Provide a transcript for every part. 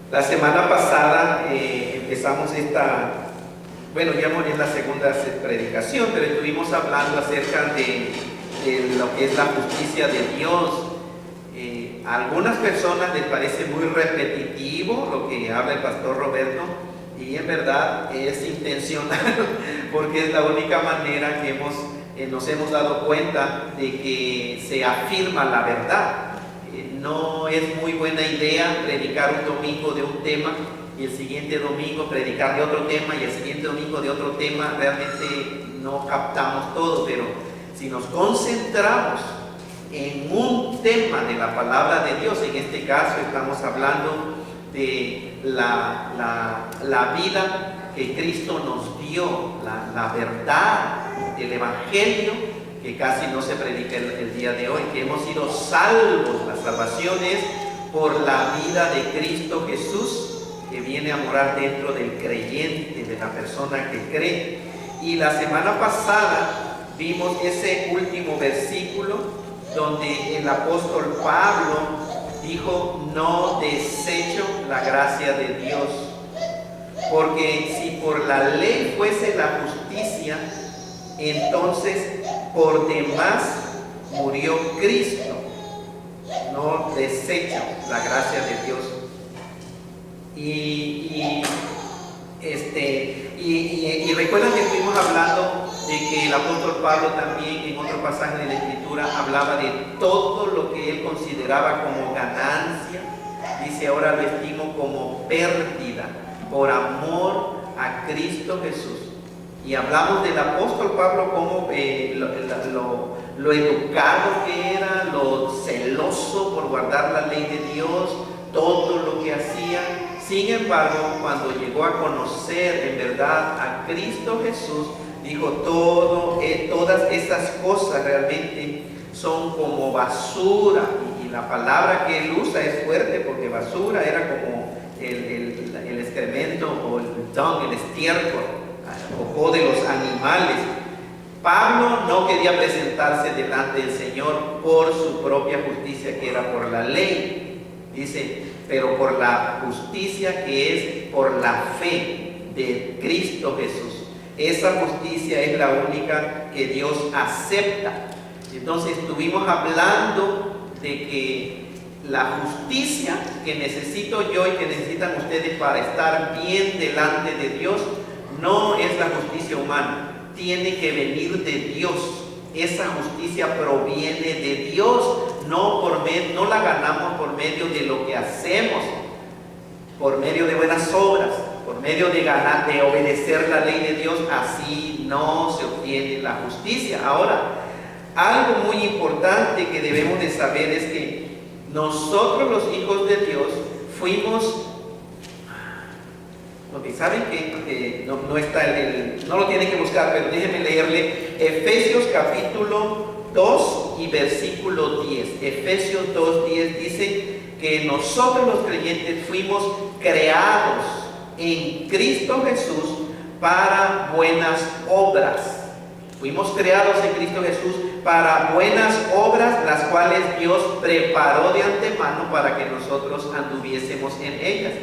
La semana pasada empezamos bueno, ya no es la segunda predicación, pero estuvimos hablando acerca de lo que es la justicia de Dios. A algunas personas les parece muy repetitivo lo que habla el pastor Roberto, y en verdad es intencional, porque es la única manera que nos hemos dado cuenta de que se afirma la verdad. No es muy buena idea predicar un domingo de un tema y el siguiente domingo predicar de otro tema y el siguiente domingo de otro tema. Realmente no captamos todo, pero si nos concentramos en un tema de la palabra de Dios, en este caso estamos hablando de la vida que Cristo nos dio, la verdad del Evangelio, que casi no se predica el día de hoy, que hemos sido salvos. La salvación es por la vida de Cristo Jesús, que viene a morar dentro del creyente, de la persona que cree. Y la semana pasada vimos ese último versículo donde el apóstol Pablo dijo: no desecho la gracia de Dios, porque si por la ley fuese la justicia, entonces por demás murió Cristo. No desecho la gracia de Dios. Y recuerdan que estuvimos hablando de que el apóstol Pablo también en otro pasaje de la Escritura hablaba de todo lo que él consideraba como ganancia. Dice: ahora lo estimo como pérdida por amor a Cristo Jesús. Y hablamos del apóstol Pablo como lo educado que era, lo celoso por guardar la ley de Dios, todo lo que hacía. Sin embargo, cuando llegó a conocer en verdad a Cristo Jesús, dijo: todas esas cosas realmente son como basura. Y la palabra que él usa es fuerte, porque basura era como el excremento o el estiércol, popó de los animales. Pablo no quería presentarse delante del Señor por su propia justicia, que era por la ley. Dice: pero por la justicia que es por la fe de Cristo Jesús. Esa justicia es la única que Dios acepta. Entonces estuvimos hablando de que la justicia que necesito yo y que necesitan ustedes para estar bien delante de Dios no es la justicia humana, tiene que venir de Dios. Esa justicia proviene de Dios, no la ganamos por medio de lo que hacemos, por medio de buenas obras, por medio de obedecer la ley de Dios. Así no se obtiene la justicia. Ahora, algo muy importante que debemos de saber es que nosotros, los hijos de Dios, fuimos... Porque saben que no está no lo tienen que buscar, pero déjenme leerle Efesios capítulo 2 y versículo 10. Efesios 2:10 dice que nosotros los creyentes fuimos creados en Cristo Jesús para buenas obras. Fuimos creados en Cristo Jesús para buenas obras, las cuales Dios preparó de antemano para que nosotros anduviésemos en ellas.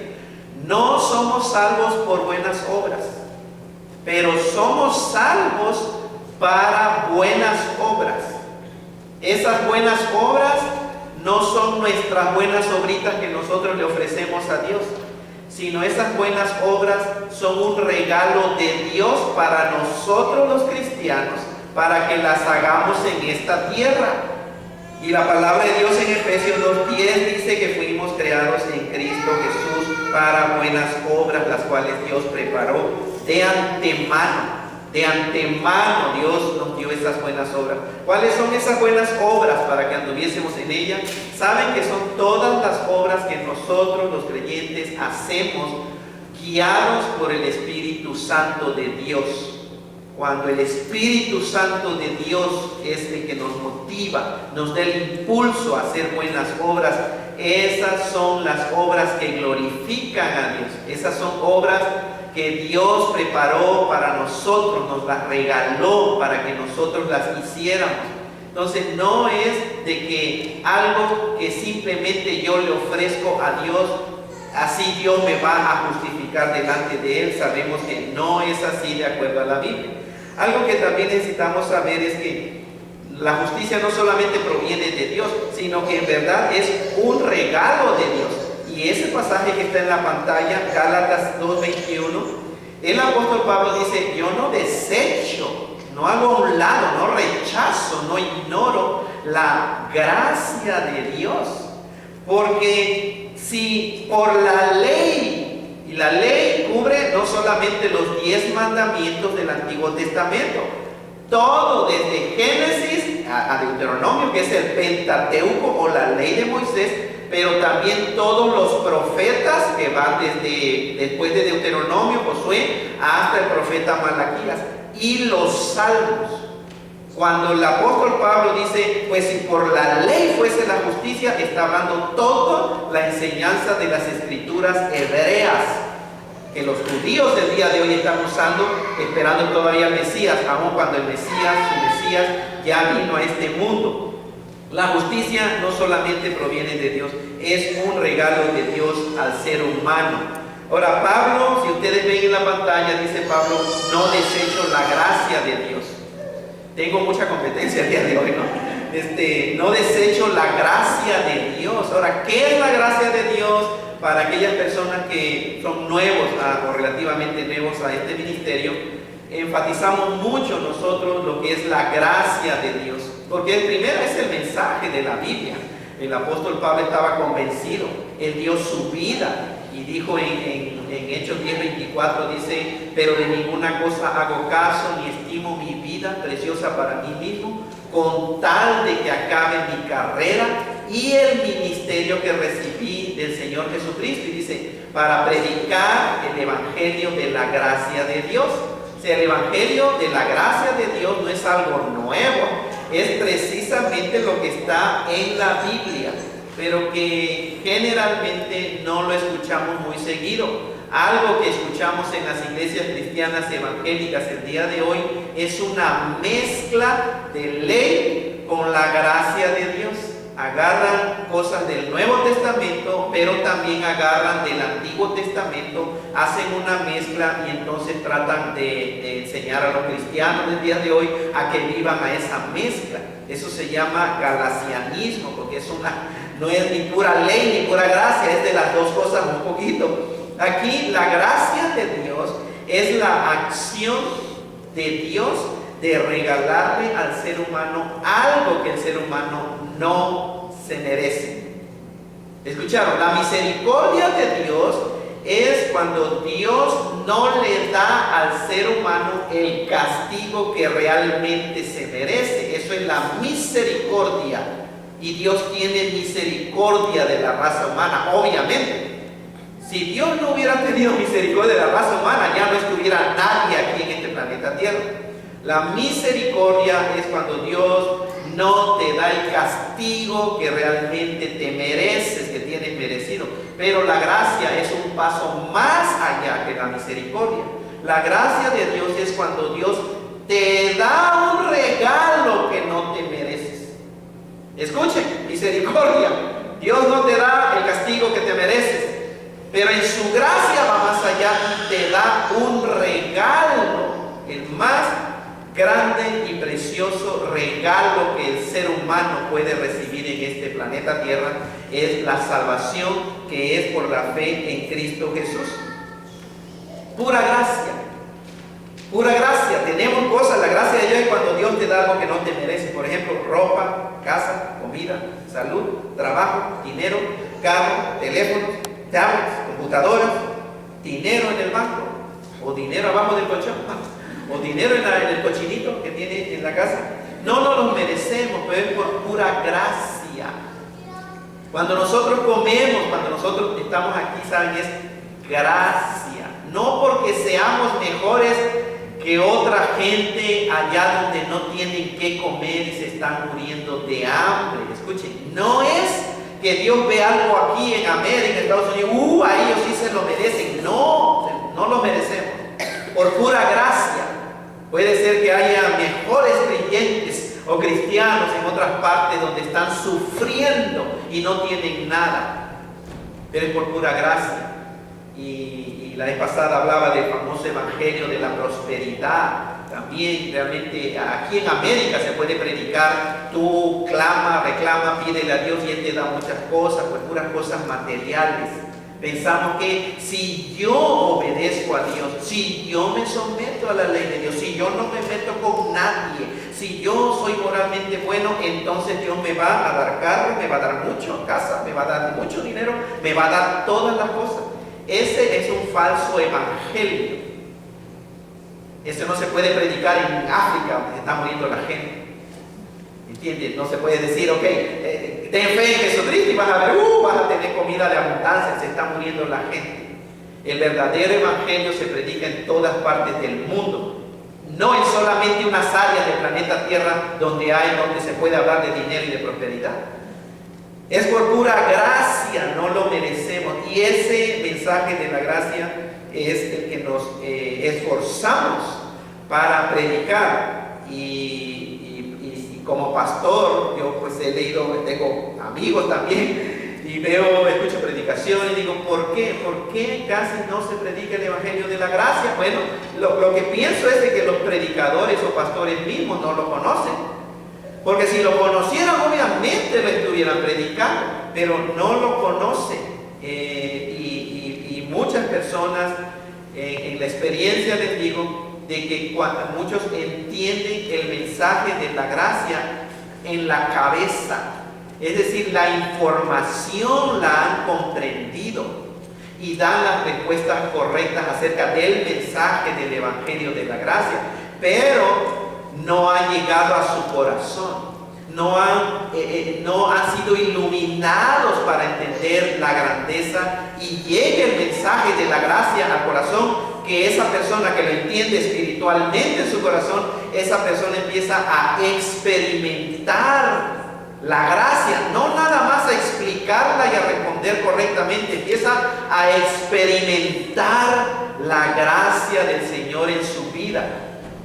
No somos salvos por buenas obras, pero somos salvos para buenas obras. Esas buenas obras no son nuestras buenas obritas que nosotros le ofrecemos a Dios, sino esas buenas obras son un regalo de Dios para nosotros los cristianos, para que las hagamos en esta tierra. Y la palabra de Dios en Efesios 2:10 dice que fuimos creados en Cristo Jesús para buenas obras, las cuales Dios preparó de antemano. De antemano Dios nos dio esas buenas obras. ¿Cuáles son esas buenas obras para que anduviésemos en ellas? Saben que son todas las obras que nosotros los creyentes hacemos guiados por el Espíritu Santo de Dios. Cuando el Espíritu Santo de Dios es el que nos motiva, nos da el impulso a hacer buenas obras, esas son las obras que glorifican a Dios. Esas son obras que Dios preparó para nosotros, nos las regaló para que nosotros las hiciéramos. Entonces no es de que algo que simplemente yo le ofrezco a Dios así Dios me va a justificar delante de Él. Sabemos que no es así de acuerdo a la Biblia. Algo que también necesitamos saber es que la justicia no solamente proviene de Dios, sino que en verdad es un regalo de Dios. Y ese pasaje que está en la pantalla, Gálatas 2:21, el apóstol Pablo dice: yo no desecho, no hago a un lado, no rechazo, no ignoro la gracia de Dios. Porque si por la ley, y la ley cubre no solamente los 10 mandamientos del Antiguo Testamento, todo desde Génesis a Deuteronomio, que es el Pentateuco o la ley de Moisés, pero también todos los profetas que van después de Deuteronomio, Josué, hasta el profeta Malaquías, y los salmos. Cuando el apóstol Pablo dice, pues si por la ley fuese la justicia, está hablando toda la enseñanza de las escrituras hebreas, que los judíos del día de hoy están usando, esperando todavía al Mesías, aun cuando el Mesías, su Mesías, ya vino a este mundo. La justicia no solamente proviene de Dios, es un regalo de Dios al ser humano. Ahora Pablo, si ustedes ven en la pantalla, dice Pablo, no desecho la gracia de Dios. Tengo mucha competencia el día de hoy, ¿no? No desecho la gracia de Dios. Ahora, ¿qué es la gracia de Dios? Para aquellas personas que son nuevos o relativamente nuevos a este ministerio, enfatizamos mucho nosotros lo que es la gracia de Dios, porque el primero es el mensaje de la Biblia. El apóstol Pablo estaba convencido, él dio su vida y dijo en Hechos 10:24, dice: pero de ninguna cosa hago caso ni estimo mi vida preciosa para mí mismo, con tal de que acabe mi carrera y el ministerio que recibí del Señor Jesucristo. Y dice, para predicar el evangelio de la gracia de Dios. O sea, el evangelio de la gracia de Dios no es algo nuevo, es precisamente lo que está en la Biblia, pero que generalmente no lo escuchamos muy seguido. Algo que escuchamos en las iglesias cristianas evangélicas el día de hoy es una mezcla de ley con la gracia de Dios. Agarran cosas del Nuevo Testamento, pero también agarran del Antiguo Testamento, hacen una mezcla y entonces tratan de enseñar a los cristianos del día de hoy a que vivan a esa mezcla. Eso se llama galacianismo, porque no es ni pura ley ni pura gracia, es de las dos cosas un poquito. Aquí la gracia de Dios es la acción de Dios de regalarle al ser humano algo que el ser humano no se merece. ¿Escucharon? La misericordia de Dios es cuando Dios no le da al ser humano el castigo que realmente se merece. Eso es la misericordia. Y Dios tiene misericordia de la raza humana, obviamente. Si Dios no hubiera tenido misericordia de la raza humana, ya no estuviera nadie aquí en este planeta Tierra. La misericordia es cuando Dios no te da el castigo que realmente te mereces, que tienes merecido. Pero la gracia es un paso más allá que la misericordia. La gracia de Dios es cuando Dios te da un regalo que no te mereces. Escuchen, misericordia. Dios no te da el castigo que te mereces, pero en su gracia va más allá y te da un regalo, el más grande y precioso regalo que el ser humano puede recibir en este planeta Tierra, es la salvación que es por la fe en Cristo Jesús. Pura gracia, pura gracia. Tenemos cosas, la gracia de Dios es cuando Dios te da algo que no te merece. Por ejemplo, ropa, casa, comida, salud, trabajo, dinero, carro, teléfonos, tablets, computadoras, dinero en el banco, o dinero abajo del colchón, o dinero en el cochinito que tiene en la casa. No nos los merecemos, pero es por pura gracia. Cuando nosotros comemos, cuando nosotros estamos aquí, ¿saben? Es gracia. No porque seamos mejores que otra gente allá donde no tienen que comer y se están muriendo de hambre. Escuchen, no es que Dios ve algo aquí en América, en Estados Unidos, a ellos sí se lo merecen. No, no lo merecemos. Por pura gracia. Puede ser que haya mejores creyentes o cristianos en otras partes donde están sufriendo y no tienen nada. pero es por pura gracia. Y la vez pasada hablaba del famoso evangelio de la prosperidad. También realmente aquí en América se puede predicar: tú clama, reclama, pídele a Dios y Él te da muchas cosas, pues puras cosas materiales. Pensamos que si yo obedezco a Dios, si yo me someto a la ley de Dios, si yo no me meto con nadie, si yo soy moralmente bueno, entonces Dios me va a dar carro, me va a dar mucho casa, me va a dar mucho dinero, me va a dar todas las cosas. Ese es un falso evangelio. Eso no se puede predicar en África, donde está muriendo la gente. ¿Entiendes? No se puede decir, ok, ten fe en Jesucristo y vas a ver, vas a tener comida de abundancia, se está muriendo la gente. El verdadero evangelio se predica en todas partes del mundo, no en solamente unas áreas del planeta Tierra donde se puede hablar de dinero y de prosperidad. Es por pura gracia, no lo merecemos. Y ese mensaje de la gracia es el que nos esforzamos para predicar. Y como pastor, yo pues he leído, tengo amigos también, y escucho predicaciones y digo, ¿por qué? ¿Por qué casi no se predica el evangelio de la gracia? Bueno, lo que pienso es de que los predicadores o pastores mismos no lo conocen. Porque si lo conocieran, obviamente lo estuvieran predicando, pero no lo conocen. Y muchas personas, en la experiencia les digo, de que muchos entienden el mensaje de la gracia en la cabeza. Es decir, la información la han comprendido y dan las respuestas correctas acerca del mensaje del evangelio de la gracia, pero no ha llegado a su corazón, no han sido iluminados para entender la grandeza y llegue el mensaje de la gracia al corazón, que esa persona que lo entiende espiritualmente en su corazón, esa persona empieza a experimentar la gracia, no nada más a explicarla y a responder correctamente, empieza a experimentar la gracia del Señor en su vida.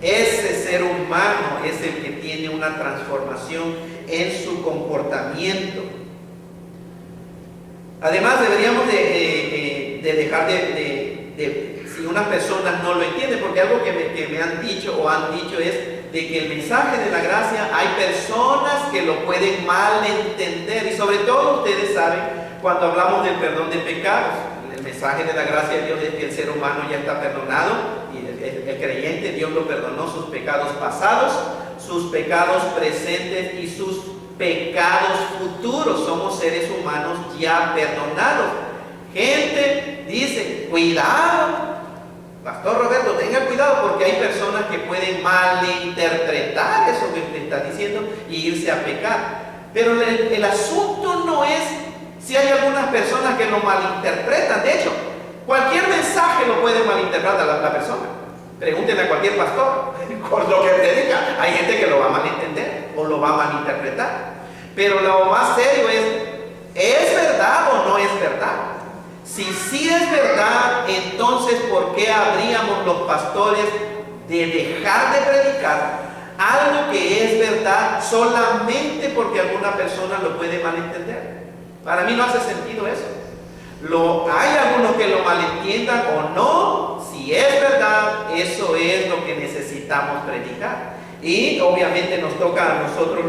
Ese ser humano es el que tiene una transformación en su comportamiento. Además, deberíamos de dejar si unas personas no lo entienden, porque algo que me han dicho o han dicho es de que el mensaje de la gracia hay personas que lo pueden malentender, y sobre todo ustedes saben cuando hablamos del perdón de pecados. El mensaje de la gracia de Dios es que el ser humano ya está perdonado, y el creyente, Dios lo perdonó, sus pecados pasados, sus pecados presentes y sus pecados futuros. Somos seres humanos ya perdonados. Gente dice, cuidado, Pastor Roberto, tenga cuidado, porque hay personas que pueden malinterpretar eso que usted está diciendo y irse a pecar. Pero el asunto no es si hay algunas personas que lo malinterpretan. De hecho, cualquier mensaje lo puede malinterpretar la persona. Pregúntenle a cualquier pastor con lo que predica. Hay gente que lo va a malentender o lo va a malinterpretar. Pero lo más serio ¿es verdad o no es verdad? Si sí es verdad, entonces ¿por qué habríamos los pastores de dejar de predicar algo que es verdad solamente porque alguna persona lo puede malentender? Para mí no hace sentido eso. Hay algunos que lo malentiendan o no. Si es verdad, eso es lo que necesitamos predicar. Y obviamente nos toca a nosotros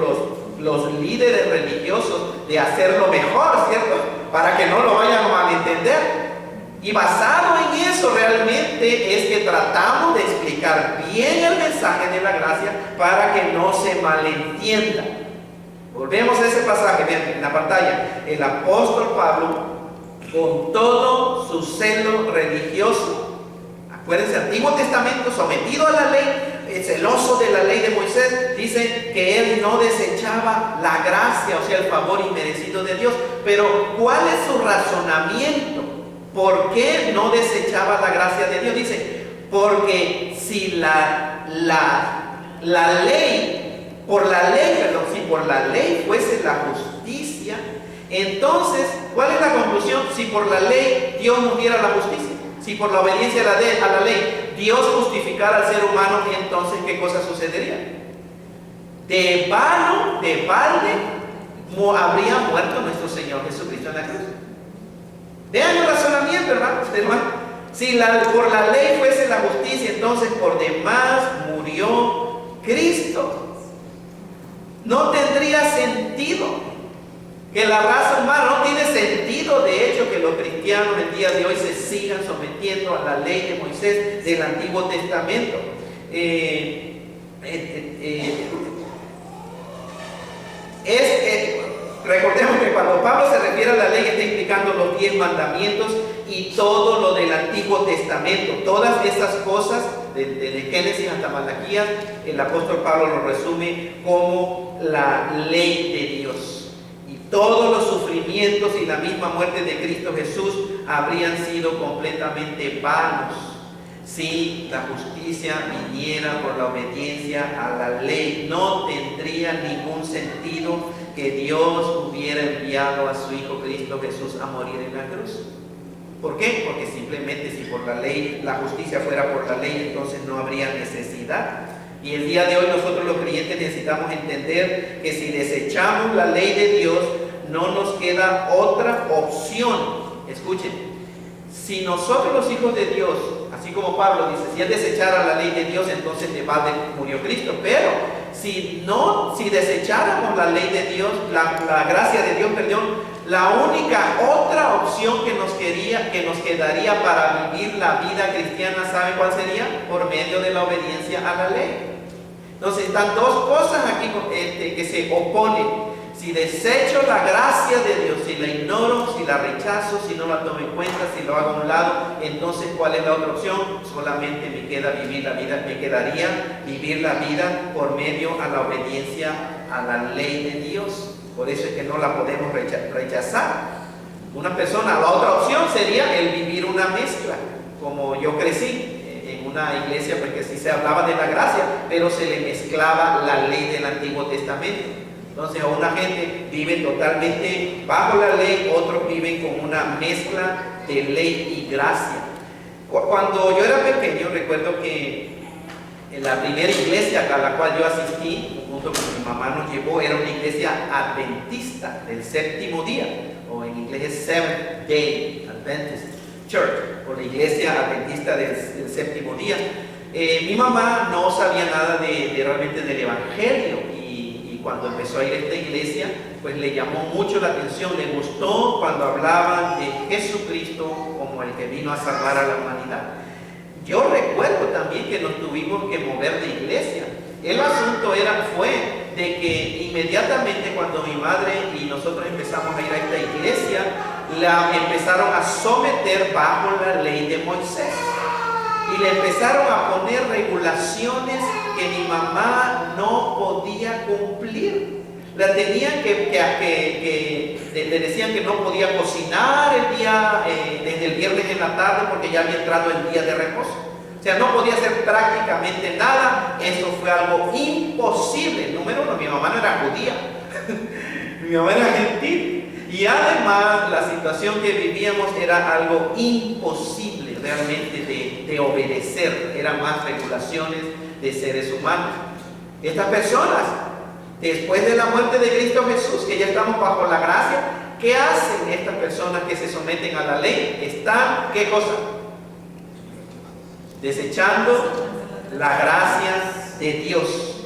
los líderes religiosos de hacerlo mejor, ¿cierto? Para que no lo vayan a malentender. Y basado en eso realmente es que tratamos de explicar bien el mensaje de la gracia para que no se malentienda. Volvemos a ese pasaje, vean en la pantalla. El apóstol Pablo, con todo su celo religioso, acuérdense, Antiguo Testamento, sometido a la ley, celoso de la ley de Moisés, dice que él no desechaba la gracia, o sea, el favor inmerecido de Dios. Pero ¿cuál es su razonamiento? ¿Por qué no desechaba la gracia de Dios? Dice, porque si la ley, por la ley fuese la justicia, entonces, ¿cuál es la conclusión? Si por la ley Dios nos diera la justicia, si por la obediencia a la ley Dios justificara al ser humano, entonces ¿qué cosa sucedería? De vano, de balde, habría muerto nuestro Señor Jesucristo en la cruz. Vean el razonamiento, hermanos. Si por la ley fuese la justicia, entonces por demás murió Cristo. No tendría sentido que la raza humana, no tiene sentido de hecho que los cristianos el día de hoy se sigan sometiendo a la ley de Moisés del Antiguo Testamento. Recordemos que cuando Pablo se refiere a la ley está implicando los 10 mandamientos y todo lo del Antiguo Testamento. Todas esas cosas, de Génesis hasta Malaquías, el apóstol Pablo lo resume como la ley de Dios. Y todos los sufrimientos y la misma muerte de Cristo Jesús habrían sido completamente vanos si la justicia viniera por la obediencia a la ley. No tendría ningún sentido que Dios hubiera enviado a su Hijo Cristo Jesús a morir en la cruz. ¿Por qué? Porque simplemente si por la ley, la justicia fuera por la ley, entonces no habría necesidad. Y el día de hoy nosotros los creyentes necesitamos entender que si desechamos la ley de Dios, no nos queda otra opción. Escuchen, si nosotros los hijos de Dios, así como Pablo dice, si él desechara la ley de Dios, entonces de balde murió Cristo. Pero si desecháramos la ley de Dios, la gracia de Dios, perdón, la única otra opción que nos quedaría para vivir la vida cristiana, ¿sabe cuál sería? Por medio de la obediencia a la ley. Entonces están dos cosas aquí que se oponen. Si desecho la gracia de Dios, si la ignoro, si la rechazo, si no la tomo en cuenta, si lo hago a un lado, entonces ¿cuál es la otra opción? Solamente me quedaría vivir la vida por medio a la obediencia a la ley de Dios. Por eso es que no la podemos rechazar. Una persona, la otra opción sería el vivir una mezcla, como yo crecí en una iglesia, porque sí se hablaba de la gracia, pero se le mezclaba la ley del Antiguo Testamento. Entonces, una gente vive totalmente bajo la ley, otros viven con una mezcla de ley y gracia. Cuando yo era pequeño, recuerdo que en la primera iglesia a la cual yo asistí, junto con mi mamá nos llevó, era una iglesia adventista del séptimo día, o en inglés es Seventh Day Adventist Church, o la iglesia adventista del séptimo día. Mi mamá no sabía nada realmente del evangelio, y cuando empezó a ir a esta iglesia, pues le llamó mucho la atención, le gustó cuando hablaban de Jesucristo como el que vino a salvar a la humanidad. Yo recuerdo también que nos tuvimos que mover de iglesia. El asunto fue de que inmediatamente cuando mi madre y nosotros empezamos a ir a esta iglesia, la empezaron a someter bajo la ley de Moisés. Y le empezaron a poner regulaciones que mi mamá no podía cumplir. La tenían le decían que no podía cocinar desde el viernes en la tarde porque ya había entrado el día de reposo. O sea, no podía hacer prácticamente nada. Eso fue algo imposible. Número uno, mi mamá no era judía. Mi mamá era gentil. Y además la situación que vivíamos era algo imposible realmente de obedecer. Eran más regulaciones de seres humanos. Estas personas, después de la muerte de Cristo Jesús, que ya estamos bajo la gracia, ¿qué hacen estas personas que se someten a la ley? Están, ¿qué cosa? Desechando la gracia de Dios.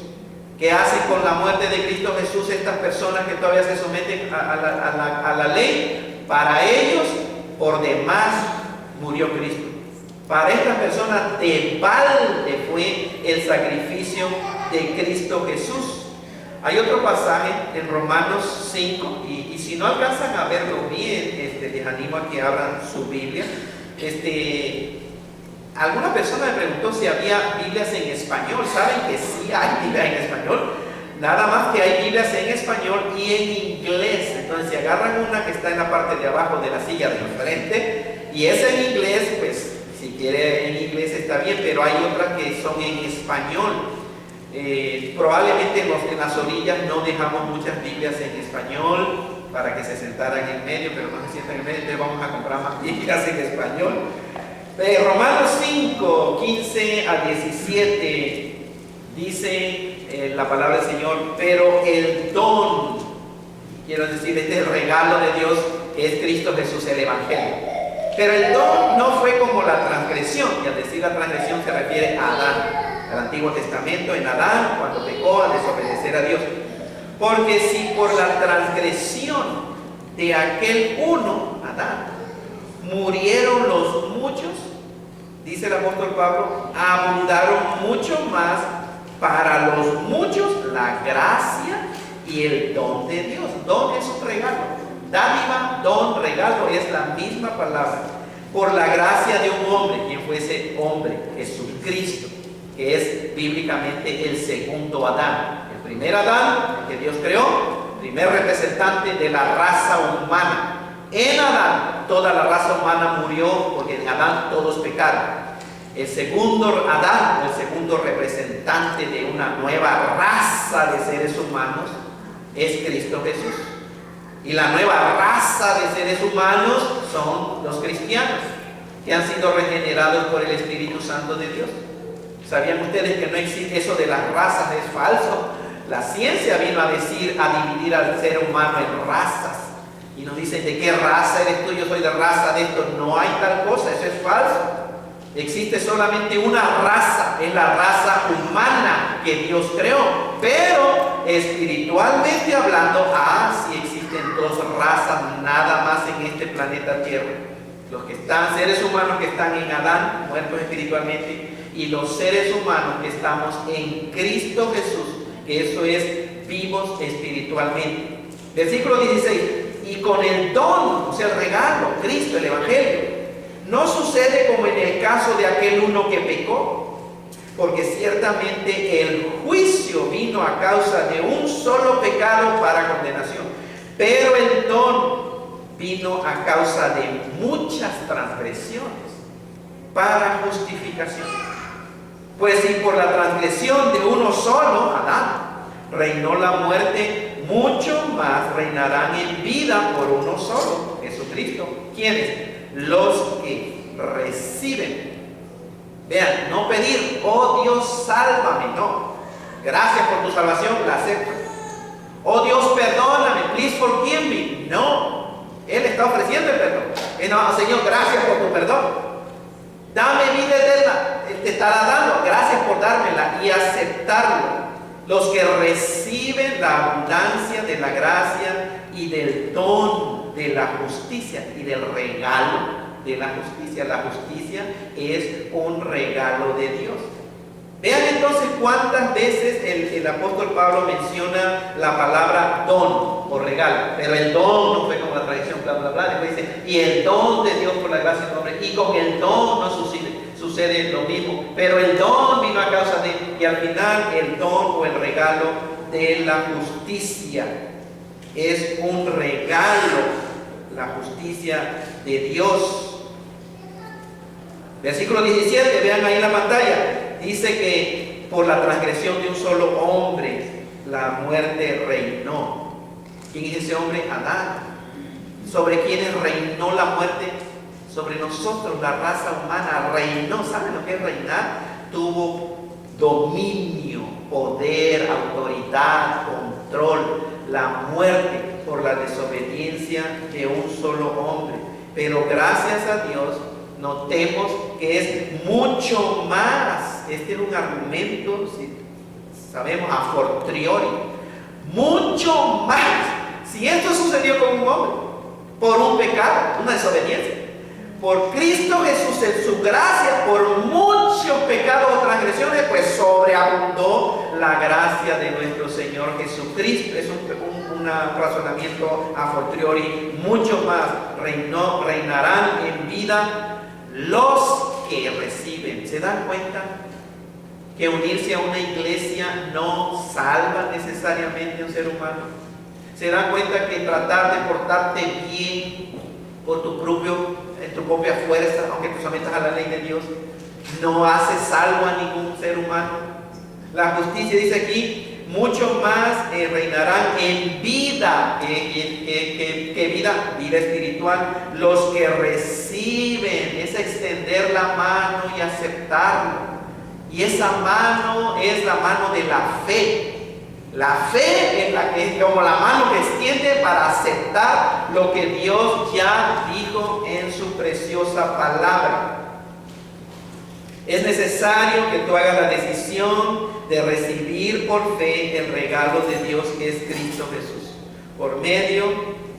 ¿Qué hacen con la muerte de Cristo Jesús estas personas que todavía se someten a la ley? Para ellos, por demás, murió Cristo. Para estas personas, de balde fue el sacrificio de Cristo Jesús. Hay otro pasaje en Romanos 5, y si no alcanzan a verlo bien, les animo a que abran su Biblia. Alguna persona me preguntó si había Biblias en español. ¿Saben que sí hay Biblias en español? Nada más que hay Biblias en español y en inglés. Entonces, si agarran una que está en la parte de abajo de la silla de enfrente, y esa en inglés, pues si quiere en inglés está bien, pero hay otras que son en español. Probablemente en las orillas no dejamos muchas Biblias en español para que se sentaran en medio, pero no se sientan en medio, entonces vamos a comprar más Biblias en español. Romanos 5, 15 a 17 dice la palabra del Señor, pero el don, quiero decir, este es el regalo de Dios, que es Cristo Jesús, el Evangelio. Pero el don no fue como la transgresión, y al decir la transgresión se refiere a Adán, al Antiguo Testamento, en Adán, cuando pecó al desobedecer a Dios. Porque si por la transgresión de aquel uno, Adán, murieron los muchos, dice el apóstol Pablo, abundaron mucho más para los muchos la gracia y el don de Dios. Don es un regalo. Dádiva, don, regalo es la misma palabra. Por la gracia de un hombre, quien fue ese hombre, Jesucristo, que es bíblicamente el segundo Adán. El primer Adán, el que Dios creó, primer representante de la raza humana. En Adán, toda la raza humana murió porque en Adán todos pecaron. El segundo Adán, el segundo representante de una nueva raza de seres humanos, es Cristo Jesús. Y la nueva raza de seres humanos son los cristianos, que han sido regenerados por el Espíritu Santo de Dios. ¿Sabían ustedes que no existe eso de las razas? Es falso. La ciencia vino a dividir al ser humano en razas. Y nos dicen, ¿de qué raza eres tú? Yo soy de raza de esto. No hay tal cosa, eso es falso. Existe solamente una raza, es la raza humana que Dios creó. Pero espiritualmente hablando, sí existen dos razas nada más en este planeta Tierra. Los que están, seres humanos que están en Adán, muertos espiritualmente, y los seres humanos que estamos en Cristo Jesús, que eso es vivos espiritualmente. Versículo 16, y con el don, o sea el regalo, Cristo, el Evangelio, no sucede como en el caso de aquel uno que pecó, porque ciertamente el juicio vino a causa de un solo pecado para condenación, pero el don vino a causa de muchas transgresiones para justificación. Pues si por la transgresión de uno solo, Adán, reinó la muerte, mucho más reinarán en vida por uno solo, Jesucristo. ¿Quiénes? Los que reciben. Vean, no pedir, oh Dios, sálvame, no. Gracias por tu salvación, la acepto. Oh Dios, perdóname, please forgive me. No, Él está ofreciendo el perdón. No, Señor, gracias por tu perdón. Dame vida eterna. Él te estará dando, gracias por dármela, y aceptarlo. Los que reciben la abundancia de la gracia y del don de la justicia y del regalo de la justicia. La justicia es un regalo de Dios. Vean entonces cuántas veces el apóstol Pablo menciona la palabra don o regalo, pero el don no fue como la tradición, bla, bla, bla. Después dice, y el don de Dios por la gracia del hombre, y con el don no sucede lo mismo, pero el don vino a causa de, y al final el don o el regalo de la justicia es un regalo, la justicia de Dios. Versículo 17, vean ahí en la pantalla, dice que por la transgresión de un solo hombre la muerte reinó. ¿Quién es ese hombre? Adán. ¿Sobre quiénes reinó la muerte? Sobre nosotros, la raza humana reinó. ¿Saben lo que es reinar? Tuvo dominio, poder, autoridad, control. La muerte por la desobediencia de un solo hombre. Pero gracias a Dios, notemos que es mucho más. Este es un argumento, si sabemos, a fortiori. Mucho más. Si esto sucedió con un hombre, por un pecado, una desobediencia, por Cristo Jesús en su gracia, por muchos pecados o transgresiones, pues sobreabundó la gracia de nuestro Señor Jesucristo. Es un razonamiento a fortiori. Mucho más reinarán en vida los que reciben. ¿Se dan cuenta que unirse a una iglesia no salva necesariamente a un ser humano? ¿Se dan cuenta que tratar de portarte bien por tu propia fuerza, aunque tú sometas a la ley de Dios, no hace salvo a ningún ser humano? La justicia dice aquí, mucho más reinarán en vida. ¿Qué vida? Vida espiritual. Los que reciben, es extender la mano y aceptarlo. Y esa mano es la mano de la fe. La fe es la que es como la mano que extiende para aceptar lo que Dios ya dijo en su su preciosa palabra. Es necesario que tú hagas la decisión de recibir por fe el regalo de Dios que es Cristo Jesús. Por medio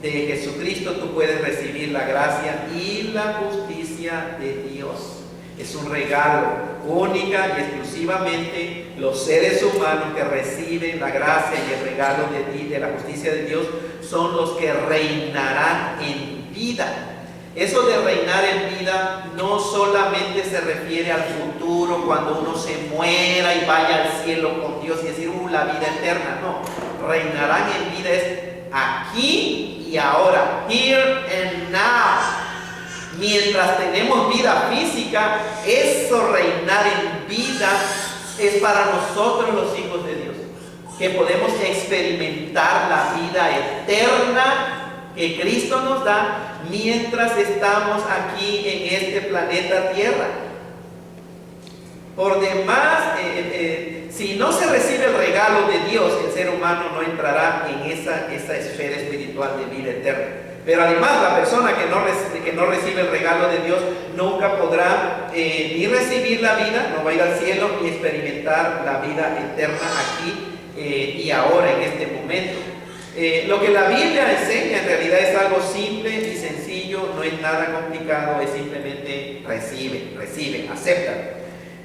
de Jesucristo tú puedes recibir la gracia y la justicia de Dios. Es un regalo, única y exclusivamente los seres humanos que reciben la gracia y el regalo de la justicia de Dios son los que reinarán en vida. Eso de reinar en vida no solamente se refiere al futuro, cuando uno se muera y vaya al cielo con Dios y decir, la vida eterna. No, reinarán en vida es aquí y ahora, here and now. Mientras tenemos vida física, eso reinar en vida es para nosotros los hijos de Dios, que podemos experimentar la vida eterna que Cristo nos da mientras estamos aquí en este planeta Tierra. Por demás, si no se recibe el regalo de Dios, el ser humano no entrará en esa esfera espiritual de vida eterna. Pero además la persona que no recibe el regalo de Dios nunca podrá ni recibir la vida, no va a ir al cielo, ni experimentar la vida eterna aquí y ahora en este momento. Lo que la Biblia enseña en realidad es algo simple y sencillo, no es nada complicado, es simplemente recibe, acepta.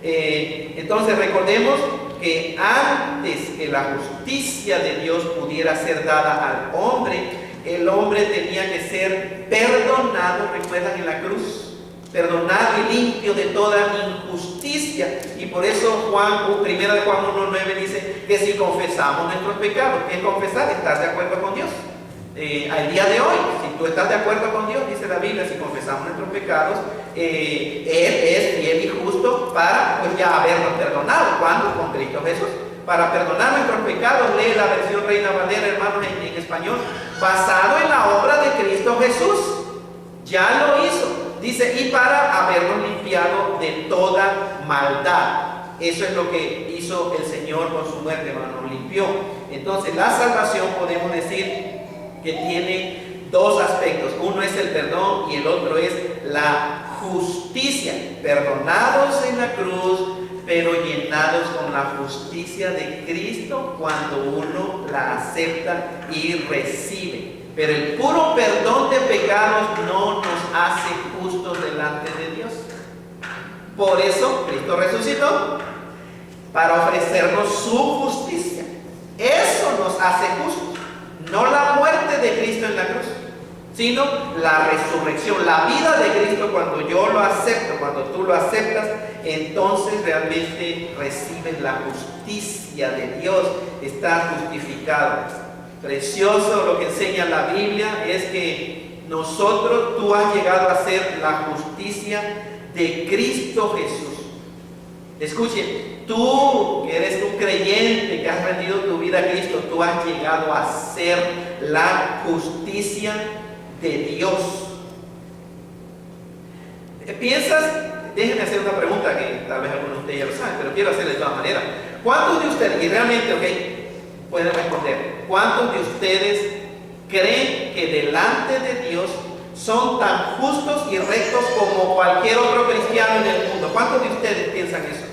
Entonces recordemos que antes que la justicia de Dios pudiera ser dada al hombre, el hombre tenía que ser perdonado, recuerdan en la cruz, perdonado y limpio de toda injusticia. Y por eso 1 de Juan 1:9 dice que si confesamos nuestros pecados, ¿qué es confesar? ¿Estás de acuerdo con Dios? Al día de hoy, si tú estás de acuerdo con Dios, dice la Biblia, si confesamos nuestros pecados, Él es fiel y justo para pues ya habernos perdonado. ¿Cuándo? Con Cristo Jesús. Para perdonar nuestros pecados, lee la versión Reina Valera, hermanos, en español, basado en la obra de Cristo Jesús. Ya lo hizo. Dice, y para habernos limpiado de toda maldad. Eso es lo que hizo el Señor con su muerte, hermano, nos limpió. Entonces, la salvación podemos decir que tiene dos aspectos. Uno es el perdón y el otro es la justicia. Perdonados en la cruz, pero llenados con la justicia de Cristo cuando uno la acepta y recibe. Pero el puro perdón de pecados no nos hace justos delante de Dios. Por eso Cristo resucitó, para ofrecernos su justicia. Eso nos hace justos. No la muerte de Cristo en la cruz, sino la resurrección, la vida de Cristo. Cuando yo lo acepto, cuando tú lo aceptas, entonces realmente recibes la justicia de Dios, estás justificado. Precioso lo que enseña la Biblia es que tú has llegado a ser la justicia de Cristo Jesús. Escuchen, tú que eres un creyente, que has rendido tu vida a Cristo, tú has llegado a ser la justicia de Dios. ¿Piensas? Déjenme hacer una pregunta que tal vez algunos de ustedes ya lo saben, pero quiero hacerles de todas maneras. ¿Cuántos de ustedes, y realmente, pueden responder, cuántos de ustedes creen que delante de Dios son tan justos y rectos como cualquier otro cristiano en el mundo? ¿Cuántos de ustedes piensan eso?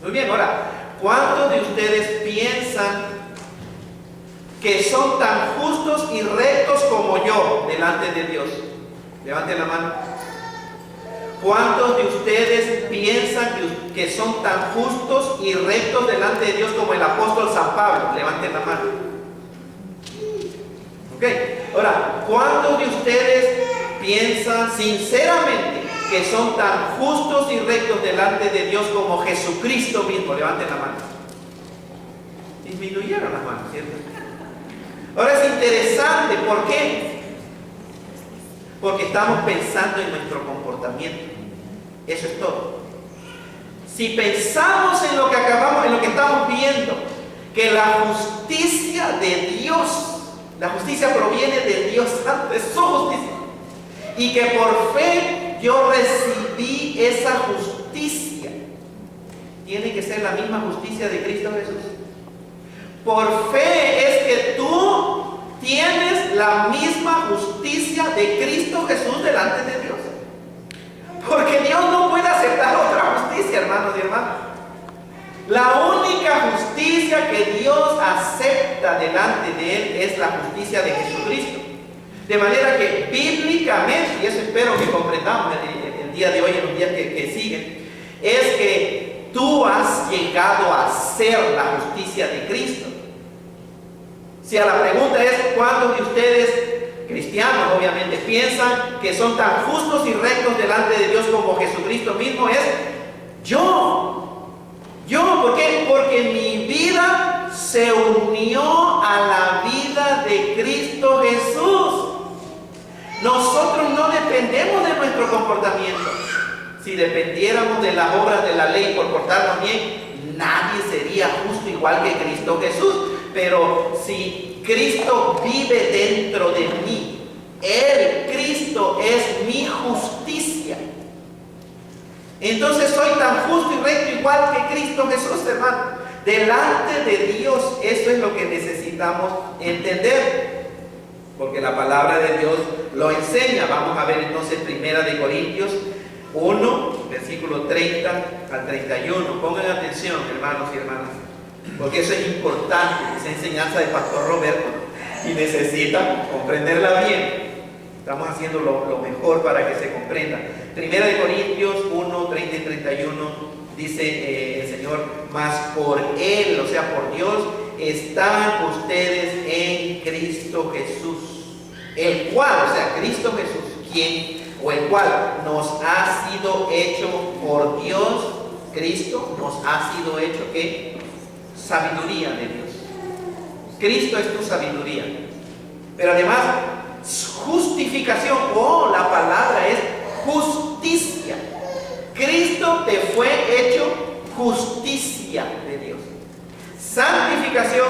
Muy bien, ahora, ¿cuántos de ustedes piensan que son tan justos y rectos como yo delante de Dios? Levanten la mano. ¿Cuántos de ustedes piensan que son tan justos y rectos delante de Dios como el apóstol San Pablo? Levanten la mano. Ok, ahora, ¿cuántos de ustedes piensan sinceramente que son tan justos y rectos delante de Dios como Jesucristo mismo? Levanten la mano. Disminuyeron las manos, ¿cierto? Ahora es interesante, ¿por qué? Porque estamos pensando en nuestro comportamiento. Eso es todo. Si pensamos en lo que estamos viendo, que la justicia de Dios, la justicia proviene de Dios Santo, es su justicia, y que por fe yo recibí esa justicia, tiene que ser la misma justicia de Cristo Jesús. Por fe es que tú tienes la misma justicia de Cristo Jesús delante de Dios. Porque Dios no puede aceptar otra justicia, hermanos y hermanas. La única justicia que Dios acepta delante de Él es la justicia de Jesucristo. De manera que bíblicamente, y eso espero que comprendamos el día de hoy, en los días que siguen, es que tú has llegado a ser la justicia de Cristo. Si a la pregunta es, ¿cuántos de ustedes, cristianos obviamente, piensan que son tan justos y rectos delante de Dios como Jesucristo mismo es? Yo, ¿por qué? Porque mi vida se unió a la vida de Cristo Jesús. Nosotros no dependemos de nuestro comportamiento. Si dependiéramos de las obras de la ley por portarnos bien, nadie sería justo igual que Cristo Jesús. Pero si Cristo vive dentro de mí, Cristo es mi justicia. Entonces soy tan justo y recto igual que Cristo Jesús, hermano. Delante de Dios, eso es lo que necesitamos entender. Porque la palabra de Dios lo enseña. Vamos a ver entonces 1 Corintios 1, versículo 30 al 31. Pongan atención, hermanos y hermanas, porque eso es importante, esa enseñanza del pastor Roberto, y necesitan comprenderla bien. Estamos haciendo lo mejor para que se comprenda. 1 Corintios 1, 30 y 31 dice el Señor: mas por Él, o sea, por Dios, están ustedes en Cristo Jesús, el cual, o sea, Cristo Jesús, quien o el cual nos ha sido hecho por Dios. Cristo nos ha sido hecho, ¿qué? Sabiduría de Dios. Cristo es tu sabiduría. Pero además, justificación, la palabra es justicia. Cristo te fue hecho justicia de Dios. Santificación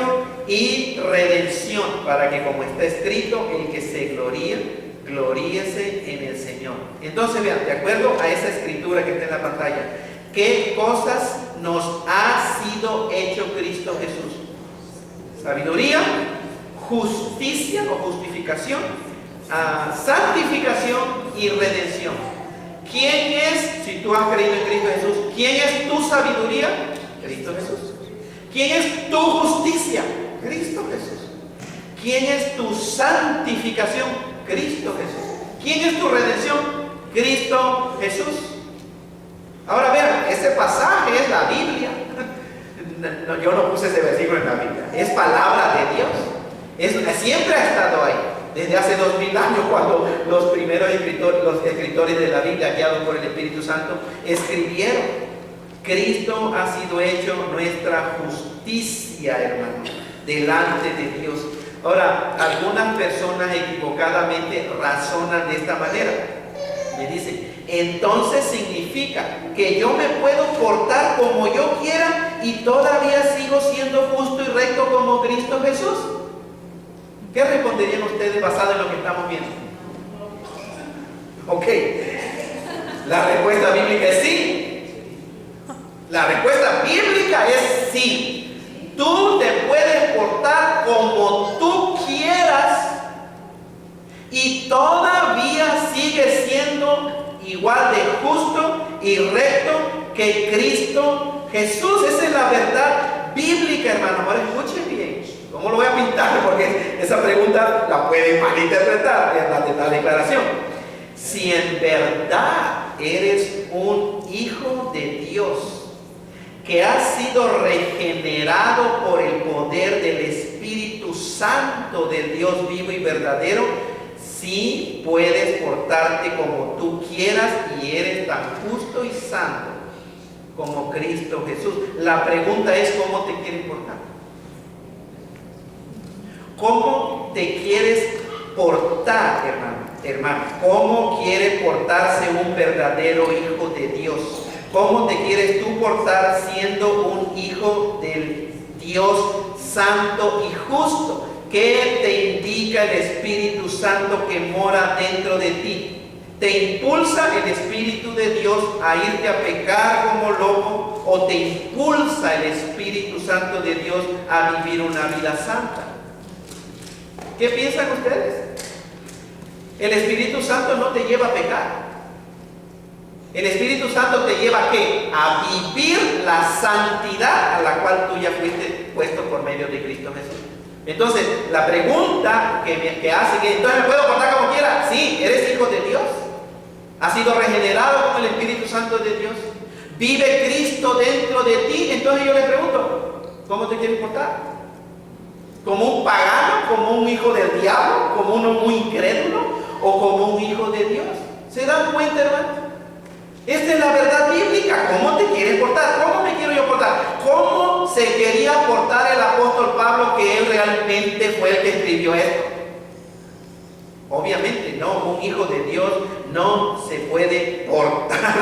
y redención, para que, como está escrito, el que se gloríese en el Señor. Entonces vean, de acuerdo a esa escritura que está en la pantalla, ¿qué cosas nos ha sido hecho Cristo Jesús? Sabiduría, justicia o justificación, santificación y redención. ¿Quién es, si tú has creído en Cristo Jesús, quién es tu sabiduría? Cristo Jesús. ¿Quién es tu justicia? Cristo Jesús. ¿Quién es tu santificación? Cristo Jesús. ¿Quién es tu redención? Cristo Jesús. Ahora vean, ese pasaje es la Biblia. No, yo no puse ese versículo en la Biblia. Es palabra de Dios. Siempre ha estado ahí. Desde hace 2000 años, cuando los primeros escritores de la Biblia, guiados por el Espíritu Santo, escribieron. Cristo ha sido hecho nuestra justicia, hermano, delante de Dios. Ahora, algunas personas equivocadamente razonan de esta manera. Me dicen, entonces significa que yo me puedo portar como yo quiera y todavía sigo siendo justo y recto como Cristo Jesús. ¿Qué responderían ustedes basado en lo que estamos viendo? Ok, la respuesta bíblica es sí. La respuesta bíblica es sí. Tú te puedes portar como tú quieras y todavía sigues siendo igual de justo y recto que Cristo Jesús. Esa es la verdad bíblica, hermano. Ahora escuchen bien. ¿Cómo lo voy a pintar? Porque esa pregunta la pueden malinterpretar en la declaración. Si en verdad eres un hijo de Dios, que ha sido regenerado por el poder del Espíritu Santo del Dios vivo y verdadero, sí puedes portarte como tú quieras y eres tan justo y santo como Cristo Jesús. La pregunta es, ¿cómo te quieres portar? ¿Cómo te quieres portar, hermano? ¿Cómo quiere portarse un verdadero hijo de Dios? ¿Cómo te quieres tú portar siendo un hijo del Dios santo y justo? ¿Qué te indica el Espíritu Santo que mora dentro de ti? ¿Te impulsa el Espíritu de Dios a irte a pecar como loco? ¿O te impulsa el Espíritu Santo de Dios a vivir una vida santa? ¿Qué piensan ustedes? El Espíritu Santo no te lleva a pecar. El Espíritu Santo te lleva ¿a qué? A vivir la santidad a la cual tú ya fuiste puesto por medio de Cristo Jesús. Entonces, la pregunta que hace que entonces me puedo portar como quiera. Sí, eres hijo de Dios. Has sido regenerado con el Espíritu Santo de Dios. Vive Cristo dentro de ti. Entonces yo le pregunto, ¿cómo te quieres portar? ¿Como un pagano? ¿Como un hijo del diablo? ¿Como uno muy incrédulo? ¿O como un hijo de Dios? ¿Se dan cuenta, hermano? Esta es la verdad bíblica. ¿Cómo te quieres portar? ¿Cómo me quiero yo portar? ¿Cómo se quería portar el apóstol Pablo, que él realmente fue el que escribió esto? Obviamente no, un hijo de Dios no se puede portar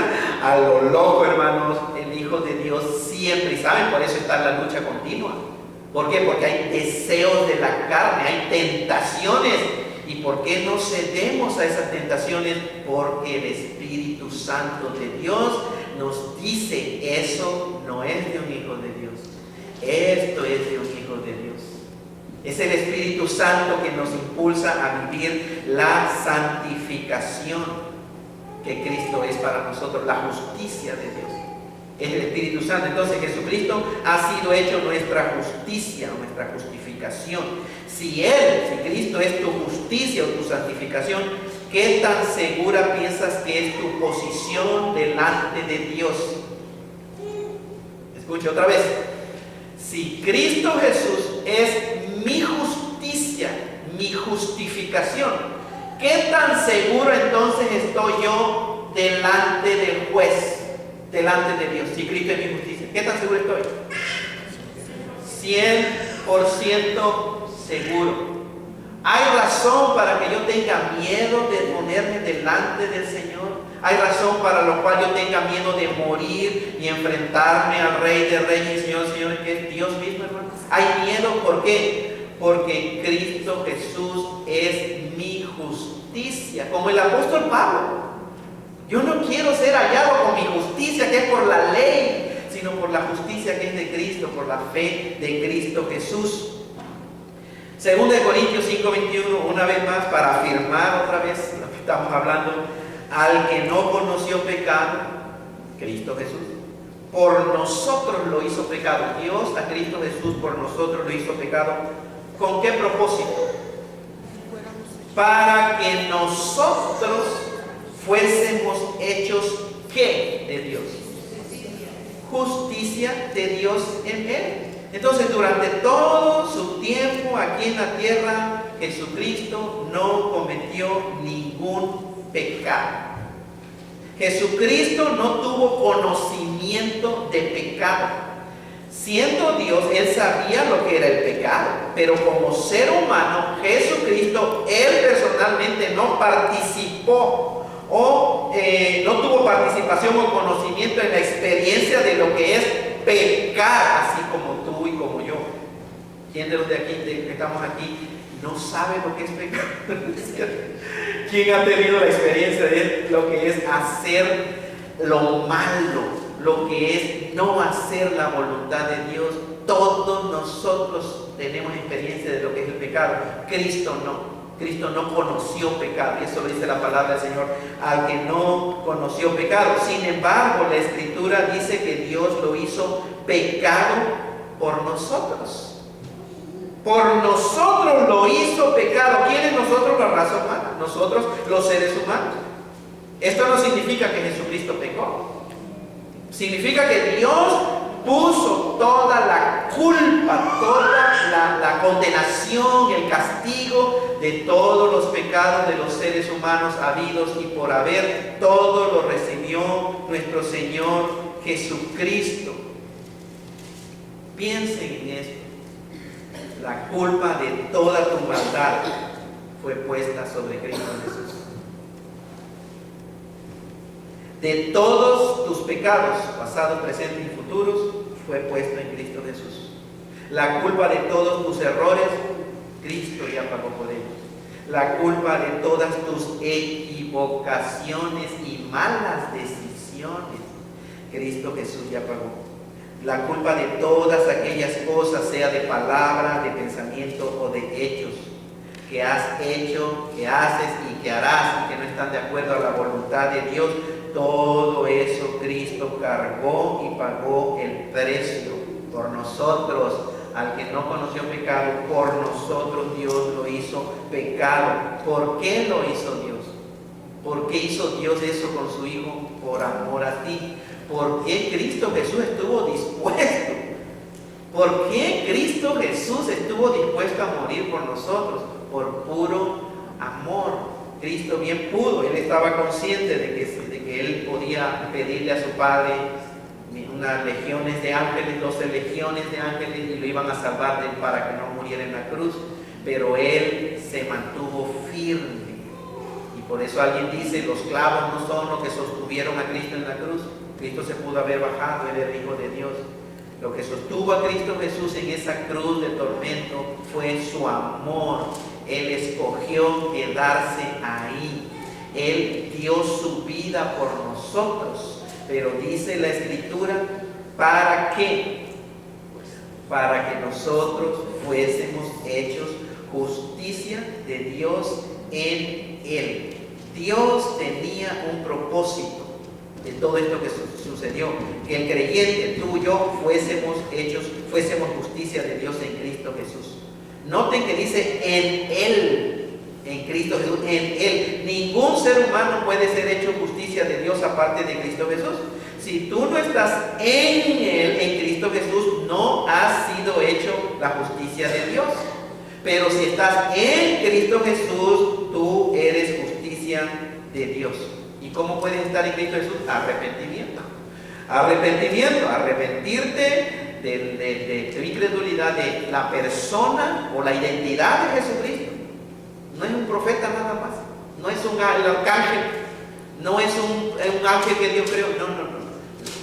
a lo loco, hermanos. El hijo de Dios siempre, y saben, por eso está la lucha continua. ¿Por qué? Porque hay deseos de la carne, hay tentaciones. ¿Y por qué no cedemos a esas tentaciones? Porque el Espíritu Santo de Dios nos dice, eso no es de un hijo de Dios, esto es de un hijo de Dios. Es el Espíritu Santo que nos impulsa a vivir la santificación que Cristo es para nosotros, la justicia de Dios. Es el Espíritu Santo. Entonces Jesucristo ha sido hecho nuestra justicia, nuestra justificación. Si Cristo es tu justicia o tu santificación, ¿qué tan segura piensas que es tu posición delante de Dios? Escuche otra vez. Si Cristo Jesús es mi justicia, mi justificación, ¿qué tan seguro entonces estoy yo delante del juez, delante de Dios? Si Cristo es mi justicia, ¿qué tan seguro estoy? 100% seguro. ¿Hay razón para que yo tenga miedo de ponerme delante del Señor? ¿Hay razón para lo cual yo tenga miedo de morir y enfrentarme al Rey de Reyes y Señor de Señores, que es Dios mismo, hermano? ¿Hay miedo? ¿Por qué? Porque Cristo Jesús es mi justicia. Como el apóstol Pablo. Yo no quiero ser hallado con mi justicia, que es por la ley, sino por la justicia que es de Cristo, por la fe de Cristo Jesús. 2 Corintios 5:21, una vez más, para afirmar otra vez lo que estamos hablando. Al que no conoció pecado, Cristo Jesús, por nosotros lo hizo pecado. Dios a Cristo Jesús por nosotros lo hizo pecado. ¿Con qué propósito? Para que nosotros fuésemos hechos, ¿qué? De Dios. Justicia de Dios en Él. Entonces, durante todo su tiempo aquí en la tierra, Jesucristo no cometió ningún pecado. Jesucristo no tuvo conocimiento de pecado. Siendo Dios, Él sabía lo que era el pecado, pero como ser humano, Jesucristo, Él personalmente no participó o no tuvo participación o conocimiento en la experiencia de lo que es pecar, así como tú y como yo. ¿Quién de los de aquí, que estamos aquí, no sabe lo que es pecar? ¿Quién ha tenido la experiencia de lo que es hacer lo malo, lo que es no hacer la voluntad de Dios? Todos nosotros tenemos experiencia de lo que es el pecado. Cristo no. Cristo no conoció pecado, y eso lo dice la palabra del Señor, al que no conoció pecado. Sin embargo, la Escritura dice que Dios lo hizo pecado por nosotros. Por nosotros lo hizo pecado. ¿Quién es nosotros? La raza humana. Nosotros, los seres humanos. Esto no significa que Jesucristo pecó. Significa que Dios puso toda la culpa, toda la condenación, el castigo de todos los pecados de los seres humanos habidos y por haber. Todo lo recibió nuestro Señor Jesucristo. Piensen en esto. La culpa de toda tu maldad fue puesta sobre Cristo Jesús. De todos tus pecados, pasados, presentes y futuros, fue puesto en Cristo Jesús. La culpa de todos tus errores, Cristo ya pagó por ellos. La culpa de todas tus equivocaciones y malas decisiones, Cristo Jesús ya pagó. La culpa de todas aquellas cosas, sea de palabra, de pensamiento o de hechos, que has hecho, que haces y que harás y que no están de acuerdo a la voluntad de Dios, todo eso Cristo cargó y pagó el precio por nosotros. Al que no conoció pecado, por nosotros Dios lo hizo pecado. ¿Por qué lo hizo Dios? ¿Por qué hizo Dios eso con su Hijo? Por amor a ti. ¿Por qué Cristo Jesús estuvo dispuesto? ¿Por qué Cristo Jesús estuvo dispuesto a morir por nosotros? Por puro amor. Cristo bien pudo, Él estaba consciente de que Él podía pedirle a su Padre unas legiones de ángeles, 12 legiones de ángeles, y lo iban a salvar de él para que no muriera en la cruz, pero Él se mantuvo firme. Y por eso alguien dice, los clavos no son los que sostuvieron a Cristo en la cruz. Cristo se pudo haber bajado, Él era Hijo de Dios. Lo que sostuvo a Cristo Jesús en esa cruz de tormento fue su amor. Él escogió quedarse ahí. Él dio su vida por nosotros. Pero dice la Escritura, ¿para qué? Para que nosotros fuésemos hechos justicia de Dios en Él. Dios tenía un propósito de todo esto que sucedió, que el creyente, tú y yo, fuésemos justicia de Dios en Cristo Jesús. Noten que dice en Él, en Cristo Jesús, en Él. Ningún ser humano puede ser hecho justicia de Dios aparte de Cristo Jesús. Si tú no estás en Él, en Cristo Jesús, no has sido hecho la justicia de Dios. Pero si estás en Cristo Jesús, tú eres justicia de Dios. ¿Y cómo puedes estar en Cristo Jesús? Arrepentimiento. Arrepentimiento, arrepentirte de tu incredulidad, de la persona o la identidad de Jesucristo. No es un profeta nada más, no es el arcángel, no es un ángel que Dios creó, no.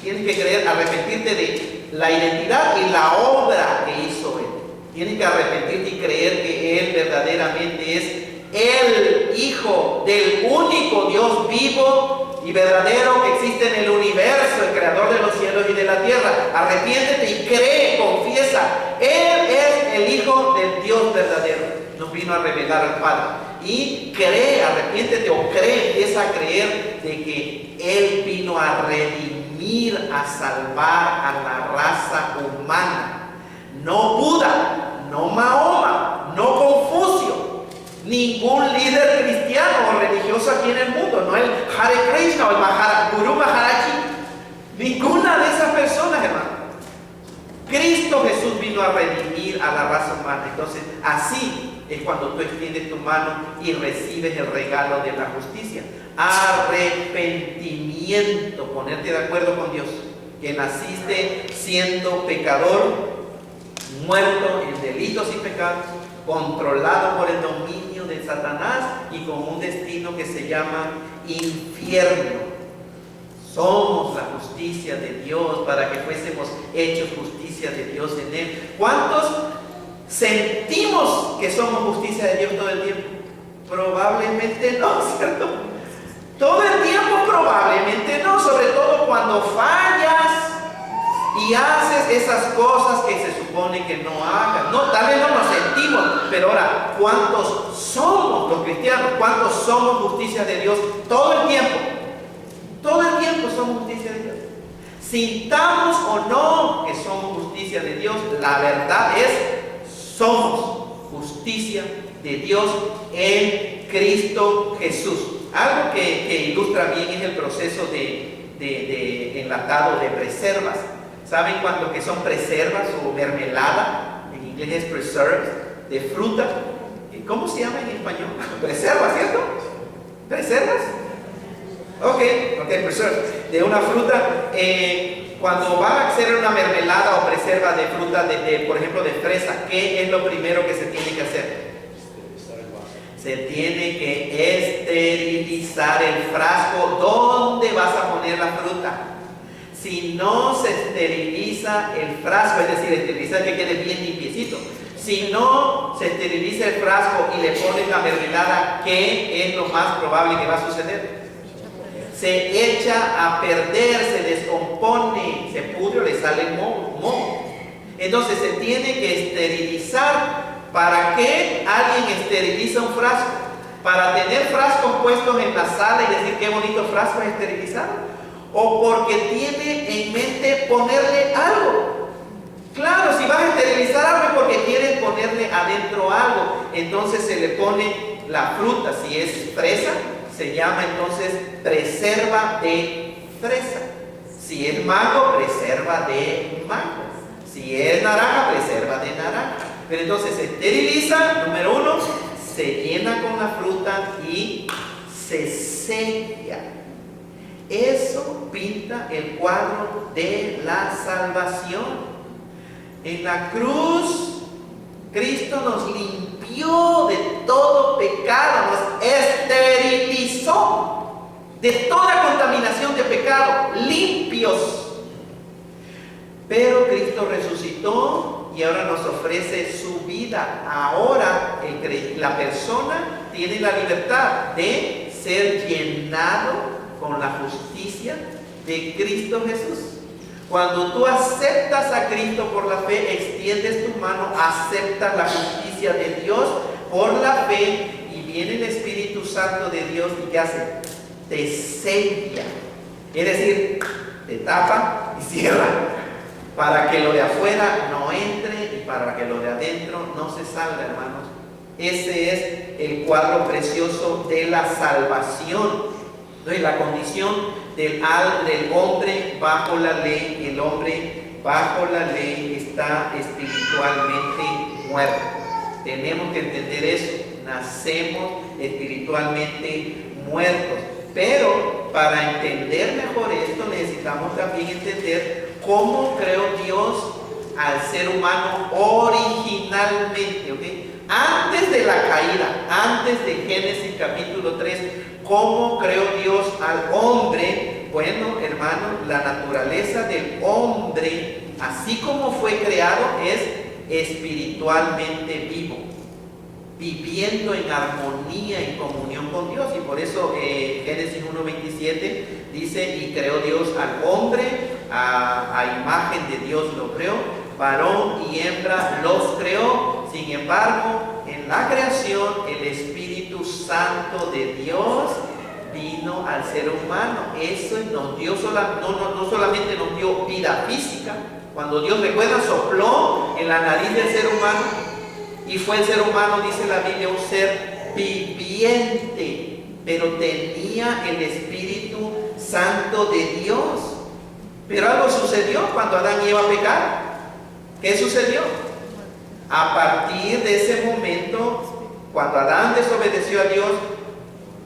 Tienes que creer, arrepentirte de la identidad y la obra que hizo Él. Tienes que arrepentirte y creer que Él verdaderamente es el Hijo del único Dios vivo y verdadero que existe en el universo, el creador de los cielos y de la tierra. Arrepiéntete y cree, confiesa, Él es el Hijo del Dios verdadero. Nos vino a revelar al Padre. Y cree, arrepiéntete o cree, empieza a creer de que Él vino a redimir, a salvar a la raza humana. No Buda, no Mahoma, no Confucio, ningún líder cristiano o religioso aquí en el mundo, no el Hare Krishna o el Guru Maharaji, ninguna de esas personas, hermano. Cristo Jesús vino a redimir a la raza humana. Entonces, así es cuando tú extiendes tu mano y recibes el regalo de la justicia. Arrepentimiento, ponerte de acuerdo con Dios, que naciste siendo pecador, muerto en delitos y pecados, controlado por el dominio de Satanás y con un destino que se llama infierno. Somos la justicia de Dios para que fuésemos hechos justicia de Dios en Él. ¿Cuántos sentimos que somos justicia de Dios todo el tiempo? Probablemente no, ¿cierto? Todo el tiempo probablemente no, sobre todo cuando fallas y haces esas cosas que se supone que no hagas. No, tal vez no nos sentimos, pero ahora, ¿cuántos somos los cristianos? ¿Cuántos somos justicia de Dios todo el tiempo? Todo el tiempo somos justicia de Dios. Sintamos o no que somos justicia de Dios, la verdad es, somos justicia de Dios en Cristo Jesús. Algo que ilustra bien es el proceso de enlatado de preservas. ¿Saben cuánto que son preservas o mermelada? En inglés es preserves, de fruta. ¿Cómo se llama en español? Preservas, ¿cierto? ¿Preservas? Ok, preserves. De una fruta. Cuando va a hacer una mermelada o preserva de fruta, por ejemplo de fresa, ¿qué es lo primero que se tiene que hacer? Se tiene que esterilizar el frasco donde vas a poner la fruta. Si no se esteriliza el frasco, es decir, esterilizar que quede bien limpiecito. Si no se esteriliza el frasco y le pones la mermelada, ¿qué es lo más probable que va a suceder? Se echa a perder, se descompone, se pudre o le sale moho. Entonces se tiene que esterilizar ¿Para qué alguien esteriliza un frasco? ¿Para tener frascos puestos en la sala y decir qué bonito frasco es esterilizado? ¿O porque tiene en mente ponerle algo? Claro, si vas a esterilizar algo es porque quieres ponerle adentro algo. Entonces se le pone la fruta. Si es fresa, se llama entonces preserva de fresa. Si es mango, preserva de mango. Si es naranja, preserva de naranja. Pero entonces se esteriliza, número 1, se llena con la fruta y se sella. Eso pinta el cuadro de la salvación. En la cruz, Cristo nos limpió de todo pecado, nos esterilizó de toda contaminación de pecado, limpios. Pero Cristo resucitó y ahora nos ofrece su vida. Ahora la persona tiene la libertad de ser llenado con la justicia de Cristo Jesús. Cuando tú aceptas a Cristo por la fe, extiendes tu mano, aceptas la justicia de Dios por la fe y viene el Espíritu Santo de Dios y ¿qué hace? Te sella. Es decir, te tapa y cierra para que lo de afuera no entre y para que lo de adentro no se salga, hermanos. Ese es el cuadro precioso de la salvación. Entonces, la condición del hombre bajo la ley, el hombre bajo la ley está espiritualmente muerto. Tenemos que entender eso. Nacemos espiritualmente muertos. Pero para entender mejor esto, necesitamos también entender cómo creó Dios al ser humano originalmente, ¿ok? Antes de la caída, antes de Génesis capítulo 3, ¿cómo creó Dios al hombre? Bueno, hermano, la naturaleza del hombre, así como fue creado, es espiritualmente vivo, viviendo en armonía, en comunión con Dios. Y por eso Génesis 1:27 dice, y creó Dios al hombre, a imagen de Dios lo creó, varón y hembra los creó. Sin embargo, en la creación, el Espíritu Santo de Dios vino al ser humano. Eso nos dio no solamente nos dio vida física. Cuando Dios, recuerda, sopló en la nariz del ser humano, y fue el ser humano, dice la Biblia, un ser viviente, pero tenía el Espíritu Santo de Dios. Pero algo sucedió cuando Adán y Eva pecaron. ¿Qué sucedió? A partir de ese momento, cuando Adán desobedeció a Dios,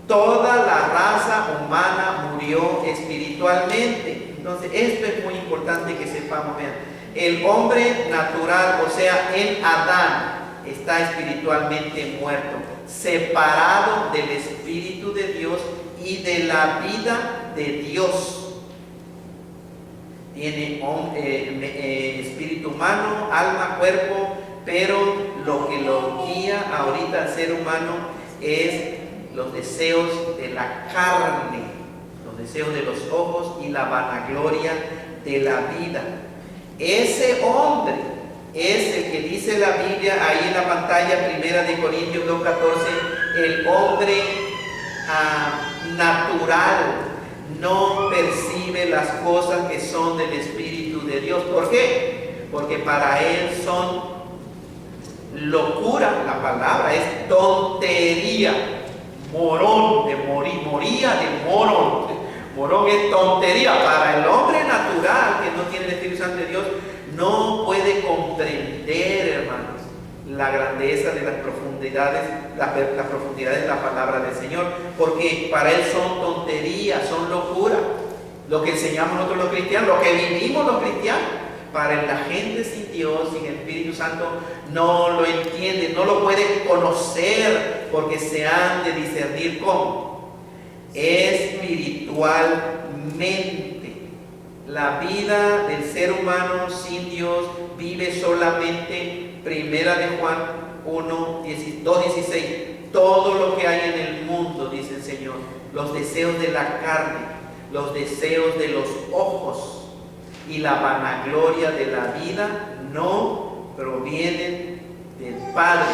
toda la raza humana murió espiritualmente. Entonces, esto es muy importante que sepamos. Vean, el hombre natural, o sea, el Adán, está espiritualmente muerto, separado del Espíritu de Dios y de la vida de Dios. Tiene espíritu humano, alma, cuerpo, pero lo que lo guía ahorita al ser humano es los deseos de la carne, los deseos de los ojos y la vanagloria de la vida. Ese hombre es el que dice la Biblia ahí en la pantalla, 1 Corintios 2:14, el hombre natural no percibe las cosas que son del Espíritu de Dios. ¿Por qué? Porque para él son locura. La palabra es tontería. Morón, de moría de morón. Morón es tontería. Para el hombre natural que no tiene el Espíritu Santo de Dios, no puede comprender, hermanos, la grandeza de las profundidades, las profundidades de la palabra del Señor, porque para él son tonterías, son locura. Lo que enseñamos nosotros los cristianos, lo que vivimos los cristianos, para la gente sin Dios, sin el Espíritu Santo, no lo entiende, no lo puede conocer, porque se han de discernir ¿cómo? Espiritualmente. La vida del ser humano sin Dios vive solamente, primera de Juan 2:16, todo lo que hay en el mundo, dice el Señor, los deseos de la carne, los deseos de los ojos y la vanagloria de la vida no provienen del Padre,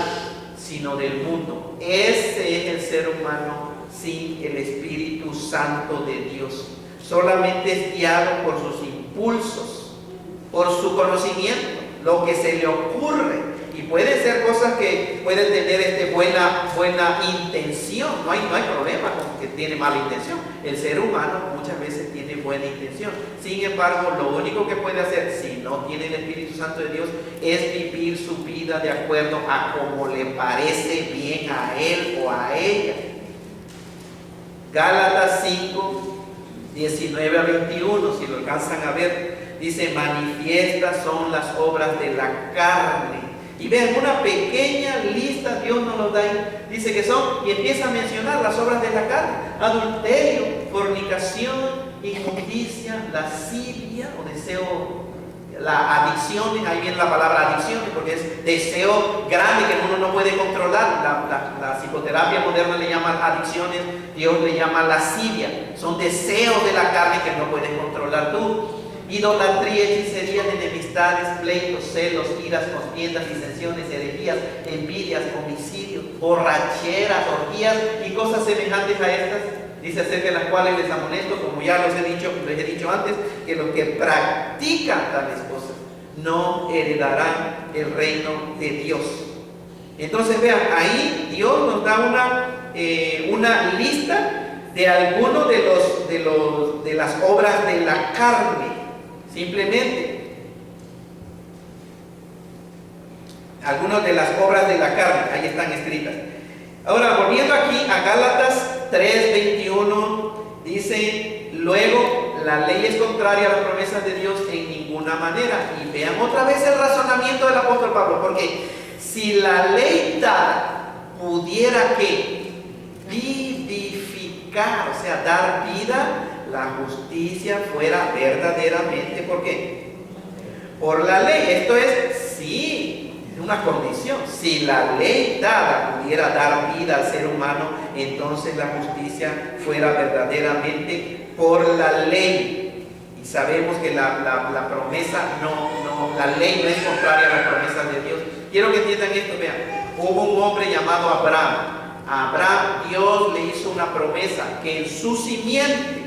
sino del mundo. Ese es el ser humano sin el Espíritu Santo de Dios. Solamente es guiado por sus impulsos, por su conocimiento, lo que se le ocurre. Y pueden ser cosas que pueden tener buena intención. No hay problema con que tiene mala intención. El ser humano muchas veces tiene buena intención. Sin embargo, lo único que puede hacer si no tiene el Espíritu Santo de Dios es vivir su vida de acuerdo a como le parece bien a él o a ella. Gálatas 5, 19 a 21, si lo alcanzan a ver, dice: manifiestas son las obras de la carne. Y vean, una pequeña lista Dios nos lo da ahí. Dice que son, y empieza a mencionar las obras de la carne: adulterio, fornicación, injusticia, lascivia o deseo, la adicción. Ahí viene la palabra adicciones, porque es deseo grande que uno no puede controlar. La psicoterapia moderna le llama adicciones, Dios le llama lascivia. Son deseos de la carne que no puedes controlar tú. Idolatría, hechicería, enemistades, pleitos, celos, iras, contiendas, disensiones, herejías, envidias, homicidios, borracheras, orgías y cosas semejantes a estas. Dice acerca de las cuales les amonesto, como ya les he dicho antes, que los que practican tales cosas no heredarán el reino de Dios. Entonces vean, ahí Dios nos da una lista de algunos de las obras de la carne. Simplemente algunas de las obras de la carne, ahí están escritas. Ahora, volviendo aquí a Gálatas 3:21, dice: luego la ley es contraria a las promesas de Dios en ninguna manera. Y vean otra vez el razonamiento del apóstol Pablo, porque si la ley dada pudiera que vivificar, o sea, dar vida, la justicia fuera verdaderamente, ¿por qué? Por la ley. Esto es, sí, una condición. Si la ley dada pudiera dar vida al ser humano, entonces la justicia fuera verdaderamente por la ley. Y sabemos que la promesa la ley no es contraria a las promesas de Dios. Quiero que entiendan esto, vean. Hubo un hombre llamado Abraham. A Abraham Dios le hizo una promesa, que en su simiente